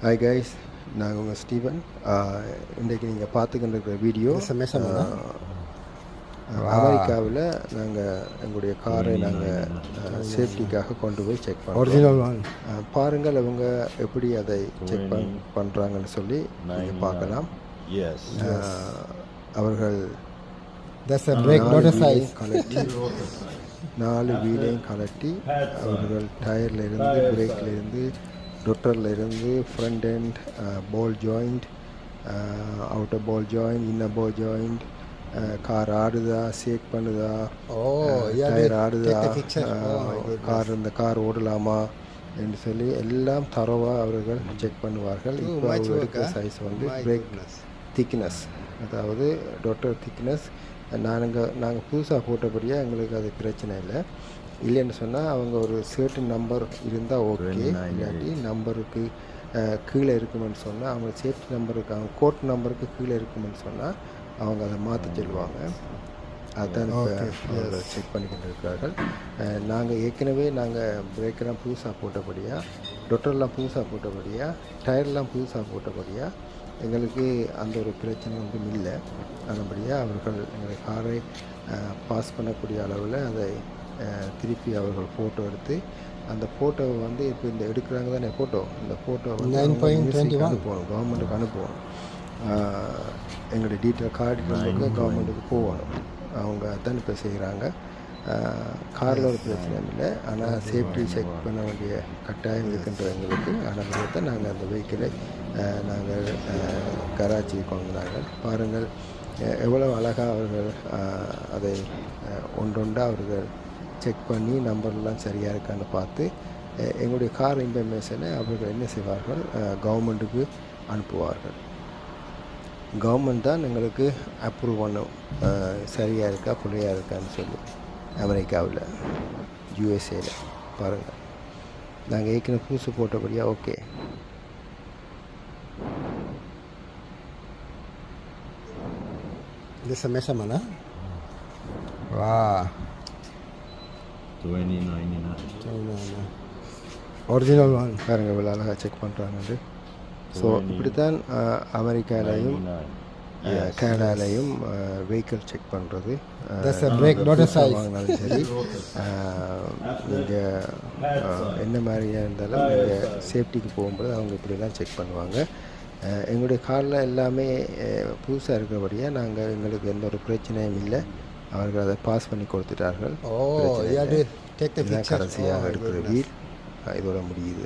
Hi guys, நாங்கள் உங்கள் Steven. இன்றைக்கு நீங்கள் பார்த்துக்கிட்டு இருக்கிற வீடியோ அமெரிக்காவில் நாங்கள் எங்களுடைய காரை நாங்கள் சேஃப்டிக்காக கொண்டு போய் செக் பண்ணுறோம். பாருங்கள் அவங்க எப்படி அதை செக் பண்ணுறாங்கன்னு சொல்லி நீங்கள் பார்க்கலாம். அவர்கள் 4 வீலையும் கலட்டி அவர்கள் டயர்லேருந்து, பிரேக்லேருந்து, ரொட்டரில் இருந்து, front end, ball joint, outer ball joint, inner ball joint, car ஆடுதா, ஷேக் பண்ணுதா, டயர் ஆடுதா, இந்த கார் ஓடலாமா என்று சொல்லி எல்லாம் தரவாக அவர்கள் செக் பண்ணுவார்கள். இப்போ அவங்க எடுக்கிற சைஸ் வந்து பிரேக் திக்னஸ், அதாவது ரொட்டர் திக்னஸ். நாங்கள் புதுசாக போட்டபடியாக எங்களுக்கு அது பிரச்சனை இல்லைன்னு சொன்னால் அவங்க ஒரு சர்டன் நம்பர் இருந்தால் ஓகே, இல்லாட்டி நம்பருக்கு கீழே இருக்குமென்னு சொன்னால் அவங்க சேஃப்டி நம்பருக்கு, அவங்க கோட் நம்பருக்கு கீழே இருக்குமென்னு சொன்னால் அவங்க அதை மாற்றி சொல்லுவாங்க. அதுதான் இப்போ செக் பண்ணிக்கிட்டு இருக்கிறார்கள். நாங்கள் ஏற்கனவே பிரேக்கெல்லாம் புதுசாக போட்டபடியாக, ரொட்டர்லாம் புதுசாக போட்டபடியாக, டயர்லாம் புதுசாக போட்டபடியாக எங்களுக்கு அந்த ஒரு பிரச்சனை ஒன்றும் இல்லை. அதன்படியாக அவர்கள் எங்களை காரை பாஸ் பண்ணக்கூடிய அளவில் அதை திருப்பி அவர்கள் ஃபோட்டோ எடுத்து, அந்த ஃபோட்டோவை வந்து இப்போ இந்த எடுக்கிறாங்க தானே ஃபோட்டோ, இந்த ஃபோட்டோ வந்து அனுப்பணும், கவர்மெண்ட்டுக்கு அனுப்புவோம். எங்களுடைய டீட்டெயில் கார்டு நம்பருக்கு கவர்மெண்ட்டுக்கு போகணும். அவங்க அதான் இப்போ செய்கிறாங்க. காரில் ஒரு பிரச்சனையும் இல்லை, ஆனால் சேஃப்டி செக் பண்ண வேண்டிய கட்டாயம் இருக்கின்ற எங்களுக்கு. ஆனால் தான் நாங்கள் அந்த வெஹிக்கிளை நாங்கள் கராச்சி கொண்டார்கள். பாருங்கள் எவ்வளோ அழகாக அவர்கள் அதை ஒன்றொண்டாக அவர்கள் செக் பண்ணி நம்பர்லாம் சரியாக இருக்கான்னு பார்த்து எங்களுடைய கார் இன்ஃபர்மேஷனை அவர்கள் என்ன செய்வார்கள், கவர்மெண்ட்டுக்கு அனுப்புவார்கள். கவர்மெண்ட் தான் எங்களுக்கு அப்ரூவ் பண்ணும், சரியாக இருக்கா பிள்ளையாக இருக்கான்னு சொல்லி. அமெரிக்காவில், யூஎஸ்ஏல பாருங்கள், நாங்கள் ஏற்கனவே புதுசு போட்டபடியாக okay. This is a measurement, Wow. 2099. Original one. பாருங்கள் இவ்வளோ அழகாக செக் பண்ணுறாங்க. ஸோ இப்படி தான் அமெரிக்காலையும் கனடாலையும் வெஹிக்கிள் செக் பண்ணுறது. வாங்கினாலும் சரி, நீங்கள் என்ன மாதிரியாக இருந்தாலும் நீங்கள் சேஃப்டிக்கு போகும்போது அவங்க இப்படிலாம் செக் பண்ணுவாங்க. எங்களுடைய காரில் எல்லாமே புதுசாக இருக்கிறபடியாக எங்களுக்கு எந்த ஒரு பிரச்சனையும் இல்லை. அவர்கள் அதை பாஸ் பண்ணி கொடுத்துட்டார்கள். கடைசியாக எடுக்கிற வீல் இதோட முடியுது.